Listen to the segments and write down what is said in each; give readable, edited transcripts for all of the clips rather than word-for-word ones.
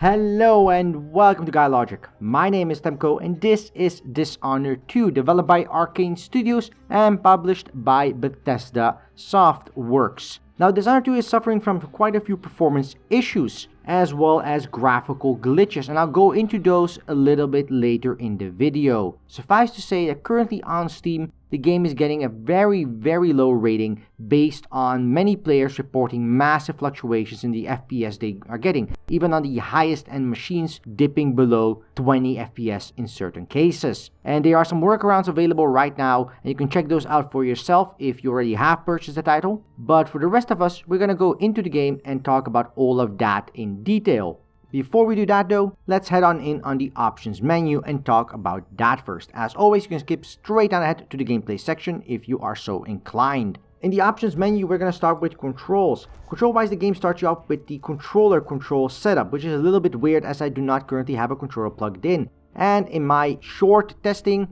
Hello and welcome to GuyLogic. My name is Temco and this is Dishonored 2, developed by Arcane Studios and published by Bethesda Softworks. Now, Dishonored 2 is suffering from quite a few performance issues as well as graphical glitches, and I'll go into those a little bit later in the video. Suffice to say that currently on Steam, the game is getting a very low rating based on many players reporting massive fluctuations in the FPS they are getting, even on the highest end machines dipping below 20 FPS in certain cases. And there are some workarounds available right now, and you can check those out for yourself if you already have purchased the title. But for the rest of us, we're gonna go into the game and talk about all of that in detail. Before we do that though, let's head on in on the options menu and talk about that first. As always, you can skip straight on ahead to the gameplay section if you are so inclined. In the options menu, we're going to start with controls. Control-wise, the game starts you off with the controller control setup, which is a little bit weird as I do not currently have a controller plugged in. And in my short testing,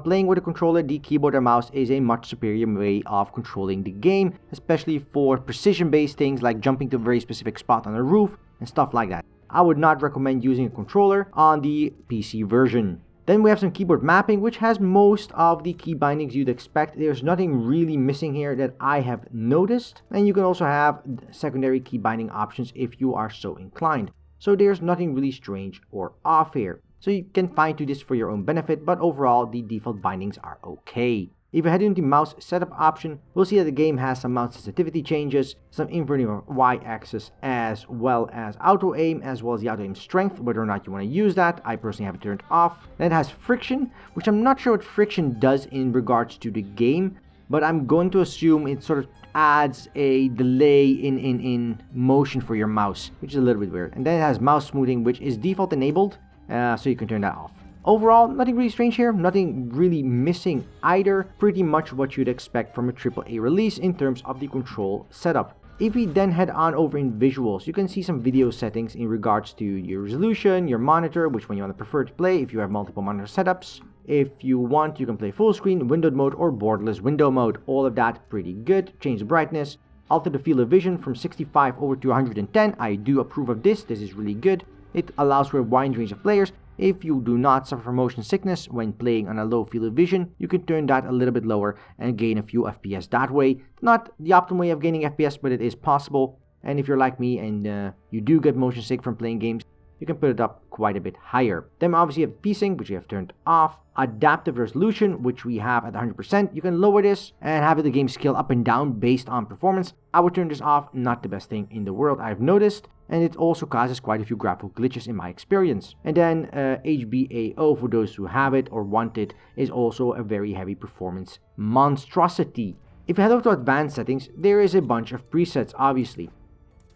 playing with a controller, the keyboard and mouse is a much superior way of controlling the game, especially for precision-based things like jumping to a very specific spot on a roof and stuff like that. I would not recommend using a controller on the PC version. Then we have some keyboard mapping, which has most of the key bindings you'd expect. There's nothing really missing here that I have noticed. And you can also have secondary key binding options if you are so inclined. So there's nothing really strange or off here. So you can fine tune this for your own benefit, but overall the default bindings are okay. If you head into the mouse setup option, we'll see that the game has some mouse sensitivity changes, some inverting of Y-axis, as well as auto aim, as well as the auto aim strength, whether or not you want to use that. I personally have it turned off. Then it has friction, which I'm not sure what friction does in regards to the game, but I'm going to assume it sort of adds a delay in motion for your mouse, which is a little bit weird. And then it has mouse smoothing, which is default enabled, so you can turn that off. Overall, nothing really strange here, nothing really missing either, pretty much what you'd expect from a AAA release in terms of the control setup. If we then head on over in visuals, you can see some video settings in regards to your resolution, your monitor, which one you want to prefer to play if you have multiple monitor setups. If you want, you can play full screen, windowed mode, or borderless window mode. All of that pretty good. Change the brightness, alter the field of vision from 65 over to 110. I do approve of this. This is really good. It allows for a wide range of players. If you do not suffer from motion sickness when playing on a low field of vision, you can turn that a little bit lower and gain a few FPS that way. Not the optimal way of gaining FPS, but it is possible. And if you're like me and you do get motion sick from playing games, you can put it up quite a bit higher. Then obviously you have P-Sync, which we have turned off. Adaptive resolution, which we have at 100%. You can lower this and have the game scale up and down based on performance. I would turn this off, not the best thing in the world I've noticed. And it also causes quite a few graphical glitches in my experience. And then HBAO, for those who have it or want it, is also a very heavy performance monstrosity. If you head over to advanced settings, there is a bunch of presets, obviously.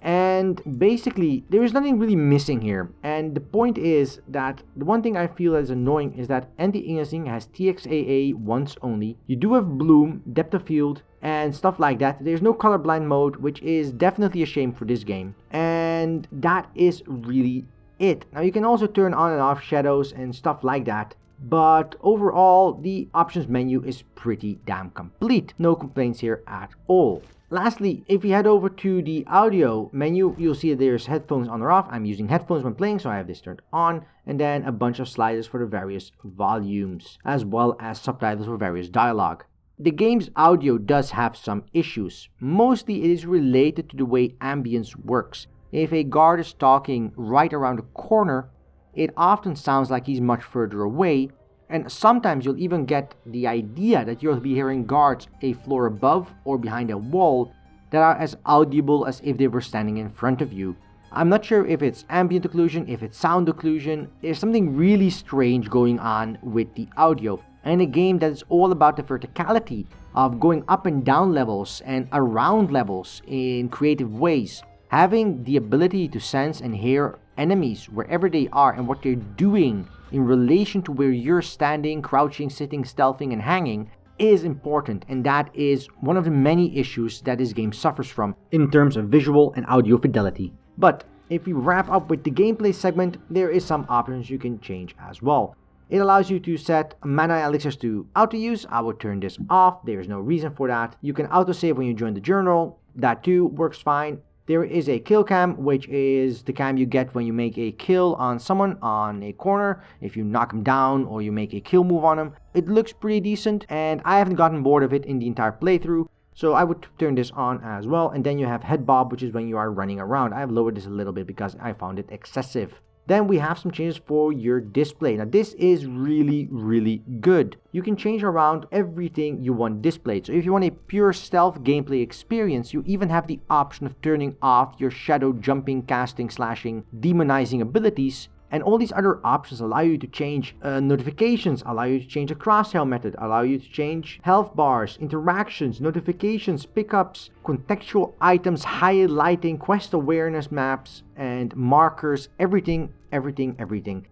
And basically, there is nothing really missing here. And the point is that the one thing I feel is annoying is that anti-aliasing has TXAA once only. You do have bloom, depth of field, and stuff like that. There's no colorblind mode, which is definitely a shame for this game. And that is really it. Now you can also turn on and off shadows and stuff like that. But overall, the options menu is pretty damn complete. No complaints here at all. Lastly, if we head over to the audio menu, you'll see that there's headphones on or off. I'm using headphones when playing, so I have this turned on. And then a bunch of sliders for the various volumes, as well as subtitles for various dialogue. The game's audio does have some issues. Mostly it is related to the way ambience works. If a guard is talking right around the corner, it often sounds like he's much further away. And sometimes you'll even get the idea that you'll be hearing guards a floor above or behind a wall that are as audible as if they were standing in front of you. I'm not sure if it's ambient occlusion, if it's sound occlusion. There's something really strange going on with the audio. And a game that is all about the verticality of going up and down levels and around levels in creative ways. Having the ability to sense and hear enemies wherever they are and what they're doing in relation to where you're standing, crouching, sitting, stealthing, and hanging is important, and that is one of the many issues that this game suffers from in terms of visual and audio fidelity. But if we wrap up with the gameplay segment, there is some options you can change as well. It allows you to set mana elixirs to auto use. I would turn this off. There is no reason for that. You can autosave when you join the journal. That too works fine. There is a kill cam, which is the cam you get when you make a kill on someone on a corner. If you knock them down or you make a kill move on them, it looks pretty decent, and I haven't gotten bored of it in the entire playthrough. So I would turn this on as well. And then you have head bob, which is when you are running around. I have lowered this a little bit because I found it excessive. Then we have some changes for your display. Now this is really good. You can change around everything you want displayed. So if you want a pure stealth gameplay experience, you even have the option of turning off your shadow jumping, casting, slashing, demonizing abilities. And all these other options allow you to change notifications, allow you to change the crosshair method, allow you to change health bars, interactions, notifications, pickups, contextual items, highlighting, quest awareness maps, and markers, everything.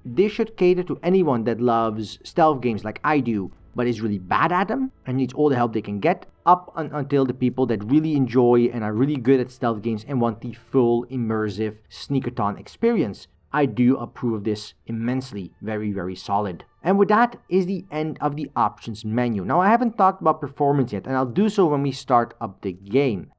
This should cater to anyone that loves stealth games like I do, but is really bad at them and needs all the help they can get, up until the people that really enjoy and are really good at stealth games and want the full immersive sneakathon experience. I do approve of this immensely. Very solid. And with that is the end of the options menu. Now I haven't talked about performance yet, and I'll do so when we start up the game.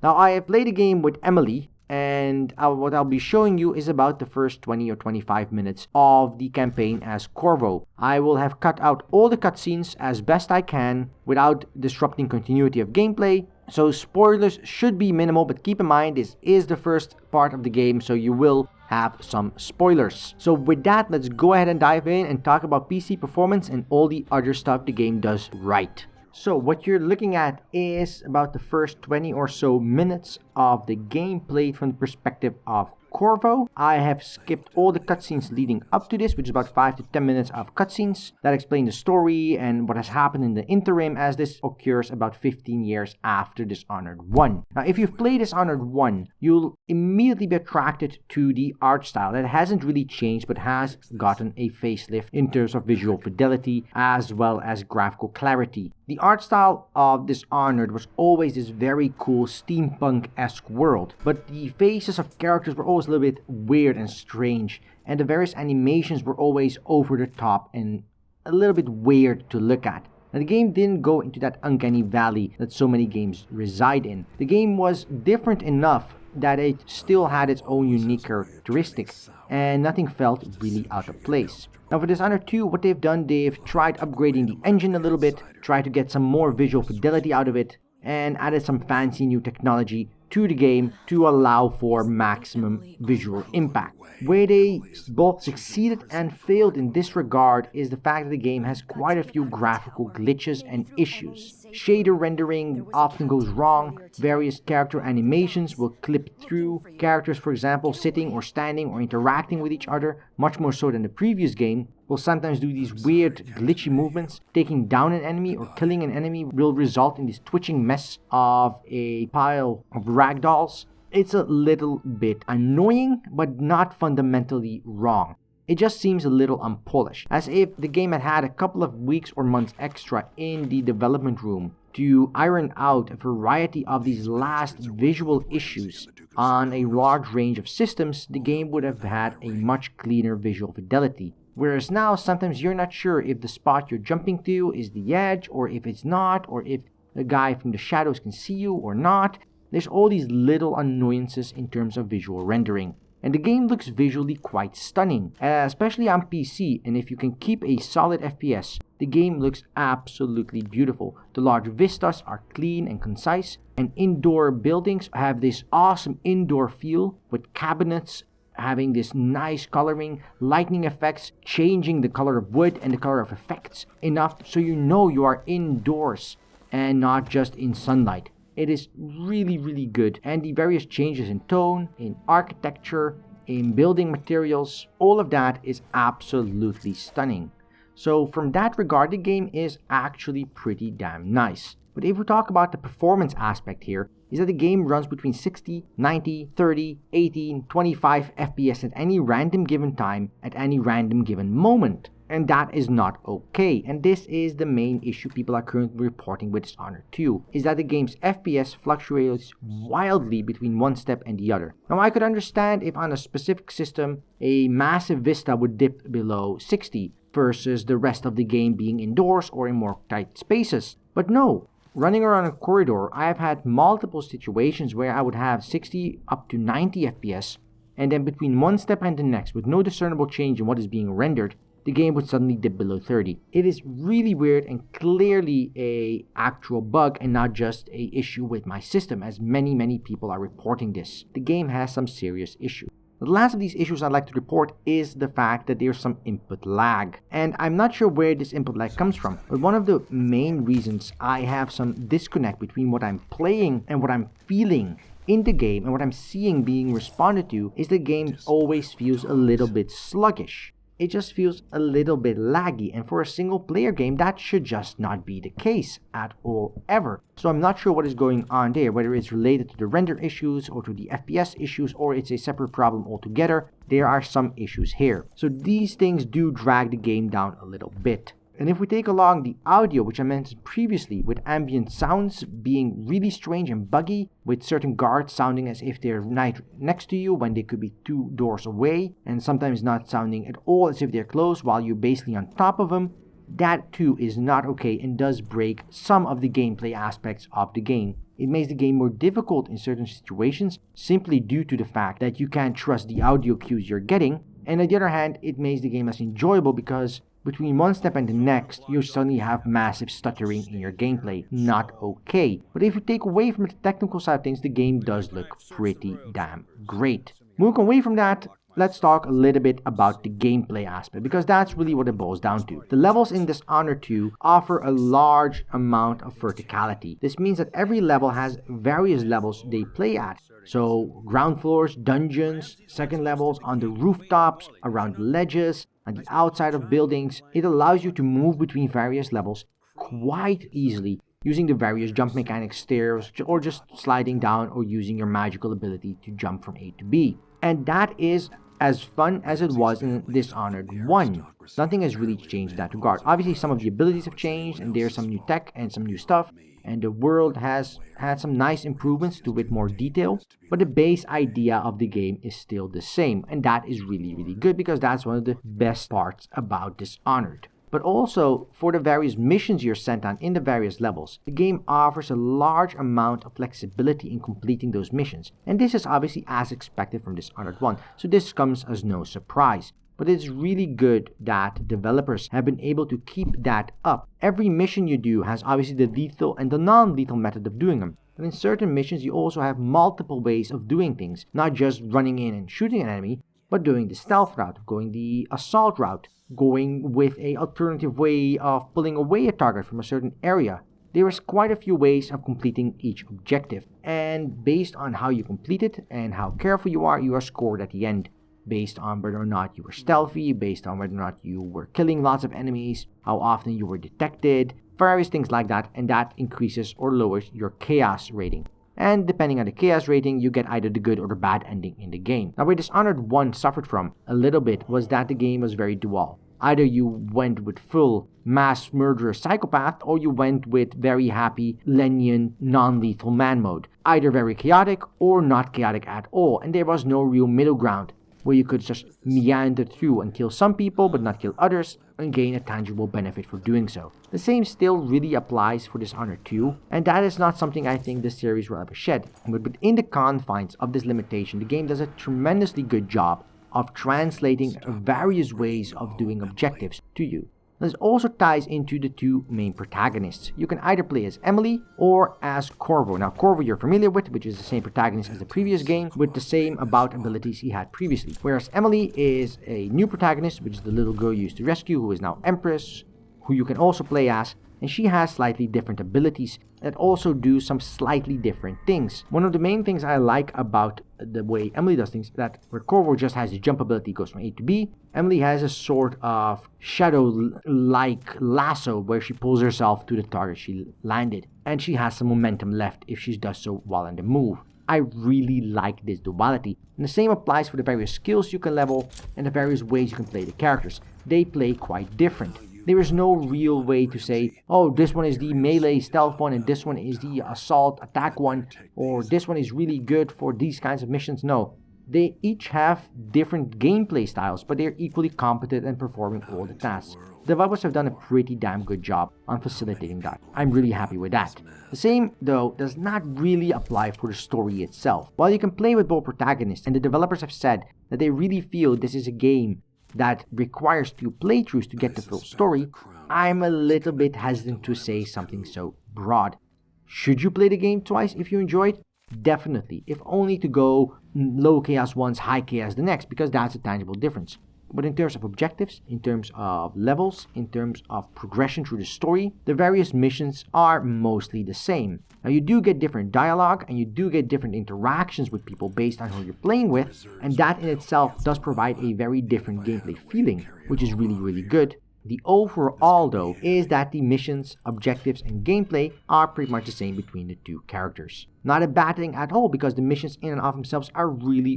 Now I have played the game with Emily, and what I'll be showing you is about the first 20 or 25 minutes of the campaign as Corvo. I will have cut out all the cutscenes as best I can without disrupting continuity of gameplay. So spoilers should be minimal, but keep in mind this is the first part of the game, so you will have some spoilers. So with that, let's go ahead and dive in and talk about PC performance and all the other stuff the game does right. So what you're looking at is about the first 20 or so minutes of the game played from the perspective of Corvo. I have skipped all the cutscenes leading up to this, which is about 5 to 10 minutes of cutscenes that explain the story and what has happened in the interim, as this occurs about 15 years after Dishonored 1. Now, if you've played Dishonored 1, you'll immediately be attracted to the art style that hasn't really changed but has gotten a facelift in terms of visual fidelity as well as graphical clarity. The art style of Dishonored was always this very cool steampunk-esque world, but the faces of characters were always a little bit weird and strange, and the various animations were always over the top and a little bit weird to look at. Now, the game didn't go into that uncanny valley that so many games reside in. The game was different enough that it still had its own unique characteristics, and nothing felt really out of place. Now for Dishonored 2, what they've done, they've tried upgrading the engine a little bit, tried to get some more visual fidelity out of it, and added some fancy new technology to the game to allow for maximum visual impact. Where they both succeeded and failed in this regard is the fact that the game has quite a few graphical glitches and issues. Shader rendering often goes wrong, various character animations will clip through, characters for example sitting or standing or interacting with each other, much more so than the previous game, will sometimes do these weird glitchy movements. Taking down an enemy or killing an enemy will result in this twitching mess of a pile of ragdolls. It's a little bit annoying, but not fundamentally wrong. It just seems a little unpolished, as if the game had had a couple of weeks or months extra in the development room to iron out a variety of these last visual issues on a large range of systems. The game would have had a much cleaner visual fidelity. Whereas now, sometimes you're not sure if the spot you're jumping to is the edge, or if it's not, or if the guy from the shadows can see you or not. There's all these little annoyances in terms of visual rendering. And the game looks visually quite stunning, especially on PC, and if you can keep a solid FPS, the game looks absolutely beautiful. The large vistas are clean and concise, and indoor buildings have this awesome indoor feel with cabinets having this nice coloring, lightning effects, changing the color of wood and the color of effects enough so you know you are indoors and not just in sunlight. It is really good, and the various changes in tone, in architecture, in building materials, all of that is absolutely stunning. So from that regard, the game is actually pretty damn nice. But if we talk about the performance aspect here, is that the game runs between 60, 90, 30, 18, 25 FPS at any random given time, at any random given moment. And that is not okay, and this is the main issue people are currently reporting with Dishonored 2, is that the game's FPS fluctuates wildly between one step and the other. Now I could understand if on a specific system a massive vista would dip below 60 versus the rest of the game being indoors or in more tight spaces, but no. running around a corridor, I have had multiple situations where I would have 60 up to 90 FPS, and then between one step and the next, with no discernible change in what is being rendered, the game would suddenly dip below 30. It is really weird and clearly a actual bug and not just a issue with my system, as many people are reporting this. The game has some serious issues. The last of these issues I'd like to report is the fact that there's some input lag. And I'm not sure where this input lag comes from, but one of the main reasons I have some disconnect between what I'm playing and what I'm feeling in the game and what I'm seeing being responded to is the game always feels a little bit sluggish. It just feels a little bit laggy, and for a single player game that should just not be the case at all ever. So I'm not sure what is going on there, whether it's related to the render issues or to the FPS issues or it's a separate problem altogether. There are some issues here. So these things do drag the game down a little bit. And if we take along the audio, which I mentioned previously, with ambient sounds being really strange and buggy, with certain guards sounding as if they're right next to you when they could be 2 doors away, and sometimes not sounding at all as if they're close while you're basically on top of them, that too is not okay and does break some of the gameplay aspects of the game. It makes the game more difficult in certain situations simply due to the fact that you can't trust the audio cues you're getting, and on the other hand, it makes the game less enjoyable because between one step and the next, you suddenly have massive stuttering in your gameplay. Not okay. But if you take away from the technical side of things, the game does look pretty damn great. Moving away from that, let's talk a little bit about the gameplay aspect, because that's really what it boils down to. The levels in Dishonored 2 offer a large amount of verticality. This means that every level has various levels they play at. So ground floors, dungeons, second levels, on the rooftops, around ledges, on the outside of buildings. It allows you to move between various levels quite easily using the various jump mechanics, stairs, or just sliding down or using your magical ability to jump from A to B. And that is as fun as it was in Dishonored 1. Nothing has really changed in that regard. Obviously, some of the abilities have changed, and there's some new tech and some new stuff, and the world has had some nice improvements to with more detail, but the base idea of the game is still the same, and that is really good because that's one of the best parts about Dishonored. But also, for the various missions you're sent on in the various levels, the game offers a large amount of flexibility in completing those missions, and this is obviously as expected from Dishonored 1, so this comes as no surprise. But it's really good that developers have been able to keep that up. Every mission you do has obviously the lethal and the non-lethal method of doing them. But in certain missions you also have multiple ways of doing things, not just running in and shooting an enemy, but doing the stealth route, going the assault route, going with an alternative way of pulling away a target from a certain area. There is quite a few ways of completing each objective, and based on how you complete it and how careful you are scored at the end. Based on whether or not you were stealthy, based on whether or not you were killing lots of enemies, how often you were detected, various things like that, and that increases or lowers your chaos rating. And depending on the chaos rating, you get either the good or the bad ending in the game. Now, where Dishonored 1 suffered from a little bit was that the game was very dual. Either you went with full mass murderer psychopath, or you went with very happy, lenient, non-lethal man mode. Either very chaotic or not chaotic at all, and there was no real middle ground, where you could just meander through and kill some people but not kill others and gain a tangible benefit for doing so. The same still really applies for Dishonored 2, and that is not something I think this series will ever shed. But within the confines of this limitation, the game does a tremendously good job of translating various ways of doing objectives to you. This also ties into the two main protagonists. You can either play as Emily or as Corvo. Now, Corvo you're familiar with, which is the same protagonist as the previous game, with the same about abilities he had previously. Whereas Emily is a new protagonist, which is the little girl you used to rescue, who is now Empress, who you can also play as, and she has slightly different abilities that also do some slightly different things. One of the main things I like about the way Emily does things is that where Corvo just has the jump ability, goes from A to B, Emily has a sort of shadow-like lasso where she pulls herself to the target she landed, and she has some momentum left if she does so while on the move. I really like this duality, and the same applies for the various skills you can level and the various ways you can play the characters. They play quite different. There is no real way to say, oh, this one is the melee stealth one and this one is the assault attack one, or this one is really good for these kinds of missions. No, They each have different gameplay styles, but they're equally competent and performing all the tasks. Developers have done a pretty damn good job on facilitating that. I'm really happy with that. The same, though, does not really apply for the story itself. While you can play with both protagonists, and the developers have said that they really feel this is a game that requires 2 playthroughs to get the full story, I'm a little bit hesitant to say something so broad. Should you play the game twice if you enjoy it? Definitely, if only to go low chaos once, high chaos the next, because that's a tangible difference. But in terms of objectives, in terms of levels, in terms of progression through the story, the various missions are mostly the same. Now you do get different dialogue and you do get different interactions with people based on who you're playing with, and that in itself does provide a very different gameplay feeling, which is really good. The overall, though, is that the missions, objectives, and gameplay are pretty much the same between the 2 characters. Not a bad thing at all, because the missions in and of themselves are really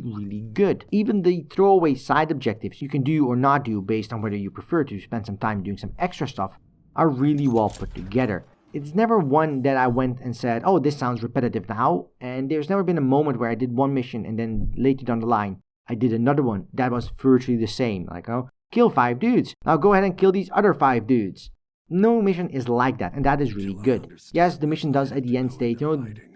good. Even the throwaway side objectives you can do or not do based on whether you prefer to spend some time doing some extra stuff are really well put together. It's never one that I went and said, oh, this sounds repetitive now, and there's never been a moment where I did one mission and then later down the line I did another one that was virtually the same, like, oh, kill 5 dudes. Now go ahead and kill these other 5 dudes. No mission is like that, and that is really good. Yes, the mission does at the end state,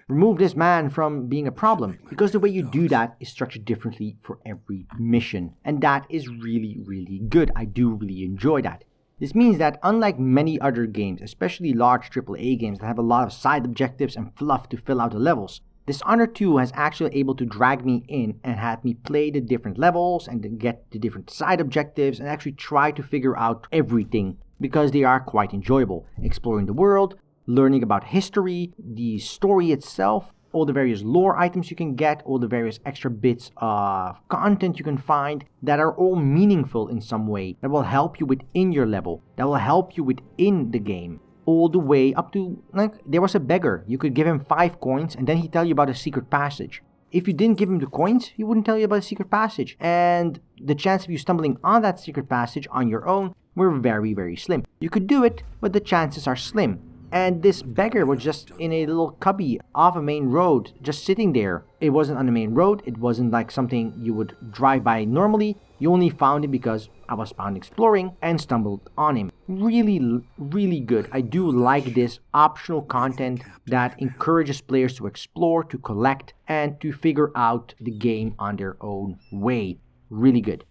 remove this man from being a problem, because the way you do that is structured differently for every mission, and that is really good. I do really enjoy that. This means that unlike many other games, especially large AAA games that have a lot of side objectives and fluff to fill out the levels, Dishonored 2 has actually able to drag me in and have me play the different levels and then get the different side objectives and actually try to figure out everything, because they are quite enjoyable. Exploring the world, learning about history, the story itself, all the various lore items you can get, all the various extra bits of content you can find that are all meaningful in some way, that will help you within your level, that will help you within the game. All the way up to, like, there was a beggar. You could give him 5 coins and then he'd tell you about a secret passage. If you didn't give him the coins, he wouldn't tell you about a secret passage. And the chance of you stumbling on that secret passage on your own were very slim. You could do it, but the chances are slim. And this beggar was just in a little cubby off a main road, just sitting there. It wasn't on the main road. It wasn't like something you would drive by normally. You only found him because I was found exploring and stumbled on him. Really good. I do like this optional content that encourages players to explore, to collect, and to figure out the game on their own way. Really good.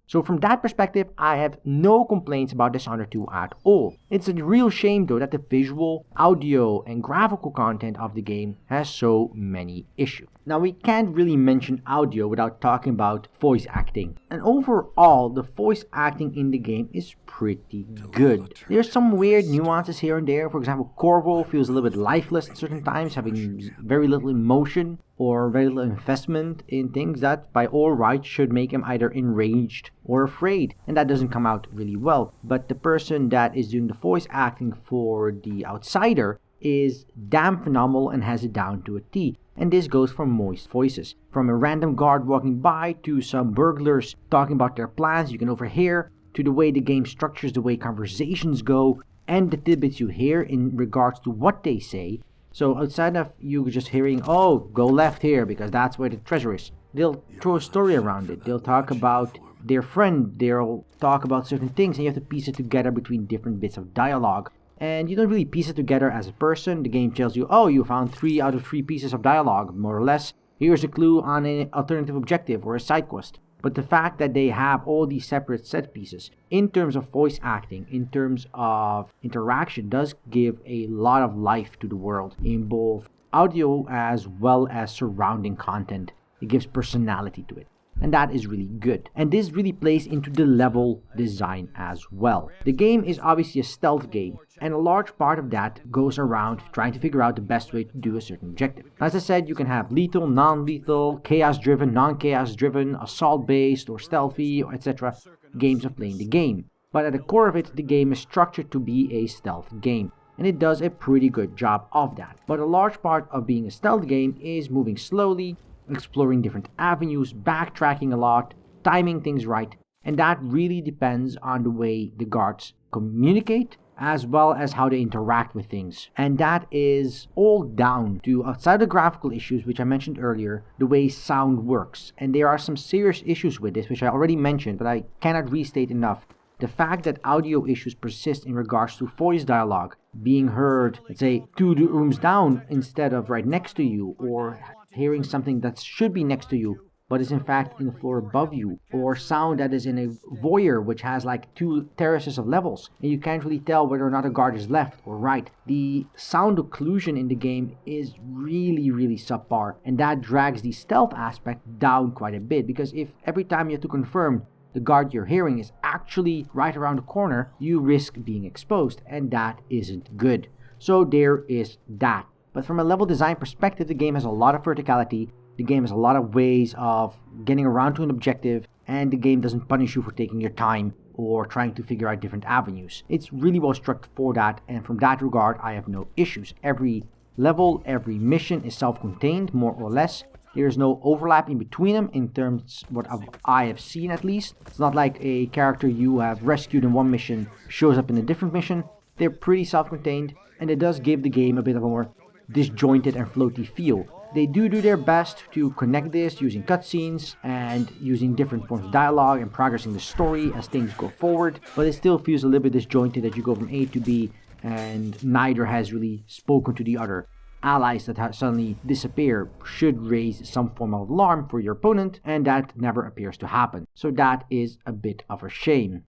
So from that perspective, I have no complaints about Dishonored 2 at all. It's a real shame though that the visual, audio, and graphical content of the game has so many issues. Now we can't really mention audio without talking about voice acting. And overall, the voice acting in the game is pretty good. There's some weird nuances here and there. For example, Corvo feels a little bit lifeless at certain times, having very little emotion or very little investment in things that by all rights should make him either enraged or afraid, and that doesn't come out really well. But the person that is doing the voice acting for the outsider is damn phenomenal and has it down to a T. And this goes from moist voices. From a random guard walking by to some burglars talking about their plans you can overhear, to the way the game structures the way conversations go, and the tidbits you hear in regards to what they say. So outside of you just hearing, oh, go left here because that's where the treasure is, they'll throw a story around it. They'll talk about their friend. They'll talk about certain things, and you have to piece it together between different bits of dialogue. And you don't really piece it together as a person. The game tells you, oh, you found 3 out of 3 pieces of dialogue, more or less. Here's a clue on an alternative objective or a side quest. But the fact that they have all these separate set pieces, in terms of voice acting, in terms of interaction, does give a lot of life to the world in both audio as well as surrounding content. It gives personality to it. And that is really good. And this really plays into the level design as well. The game is obviously a stealth game, and a large part of that goes around trying to figure out the best way to do a certain objective. As I said, you can have lethal, non-lethal, chaos-driven, non-chaos-driven, assault-based, or stealthy, etc. games of playing the game. But at the core of it, the game is structured to be a stealth game. And it does a pretty good job of that. But a large part of being a stealth game is moving slowly, exploring different avenues, backtracking a lot, timing things right, and that really depends on the way the guards communicate as well as how they interact with things. And that is all down to, outside the graphical issues which I mentioned earlier, the way sound works. And there are some serious issues with this which I already mentioned, but I cannot restate enough. The fact that audio issues persist in regards to voice dialogue, being heard, let's say, 2 rooms down instead of right next to you, or hearing something that should be next to you but is in fact in the floor above you, or sound that is in a voyeur which has like 2 terraces of levels, and you can't really tell whether or not a guard is left or right. The sound occlusion in the game is really subpar, and that drags the stealth aspect down quite a bit, because if every time you have to confirm the guard you're hearing is actually right around the corner, you risk being exposed, and that isn't good. So there is that. But from a level design perspective, the game has a lot of verticality. The game has a lot of ways of getting around to an objective, and the game doesn't punish you for taking your time or trying to figure out different avenues. It's really well structured for that, and from that regard, I have no issues. Every level, every mission is self-contained, more or less. There is no overlap in between them in terms of what I have seen, at least. It's not like a character you have rescued in one mission shows up in a different mission. They're pretty self-contained, and it does give the game a bit of a more disjointed and floaty feel. They do their best to connect this using cutscenes and using different forms of dialogue and progressing the story as things go forward, but it still feels a little bit disjointed that you go from A to B and neither has really spoken to the other. Allies that suddenly disappear should raise some form of alarm for your opponent, and that never appears to happen. So that is a bit of a shame.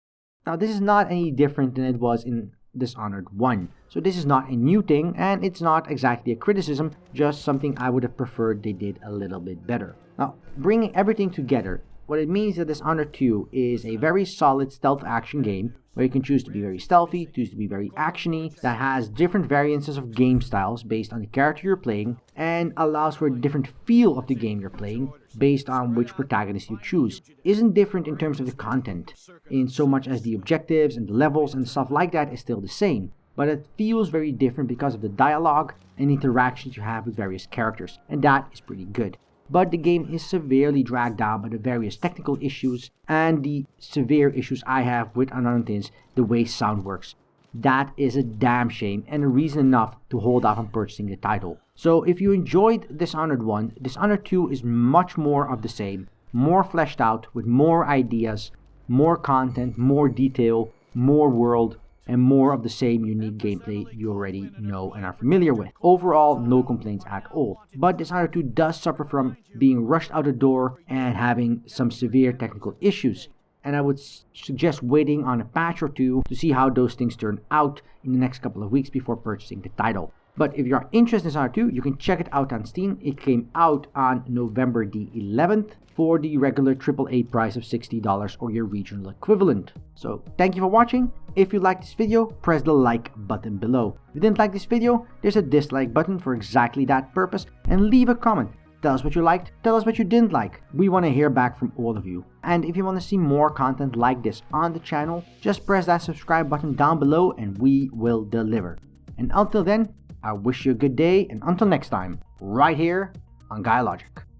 Now, this is not any different than it was in Dishonored 1. So this is not a new thing, and it's not exactly a criticism, just something I would have preferred they did a little bit better. Now, bringing everything together, what it means that Dishonored 2 is a very solid stealth action game, where you can choose to be very stealthy, choose to be very actiony, that has different variances of game styles based on the character you're playing, and allows for a different feel of the game you're playing based on which protagonist you choose. Isn't different in terms of the content, in so much as the objectives and the levels and stuff like that is still the same, but it feels very different because of the dialogue and interactions you have with various characters, and that is pretty good. But the game is severely dragged down by the various technical issues and the severe issues I have with Unknown Things, the way sound works. That is a damn shame and a reason enough to hold off on purchasing the title. So if you enjoyed Dishonored 1, Dishonored 2 is much more of the same, more fleshed out with more ideas, more content, more detail, more world, and more of the same unique gameplay you already know and are familiar with. Overall, no complaints at all. But Dishonored 2 does suffer from being rushed out the door and having some severe technical issues. And I would suggest waiting on a patch or two to see how those things turn out in the next couple of weeks before purchasing the title. But if you are interested in Dishonored 2, you can check it out on Steam. It came out on November the 11th for the regular AAA price of $60 or your regional equivalent. So thank you for watching. If you liked this video, press the like button below. If you didn't like this video, there's a dislike button for exactly that purpose, and leave a comment. Tell us what you liked, tell us what you didn't like. We want to hear back from all of you. And if you want to see more content like this on the channel, just press that subscribe button down below and we will deliver. And until then, I wish you a good day, and until next time, right here on GuyLogic.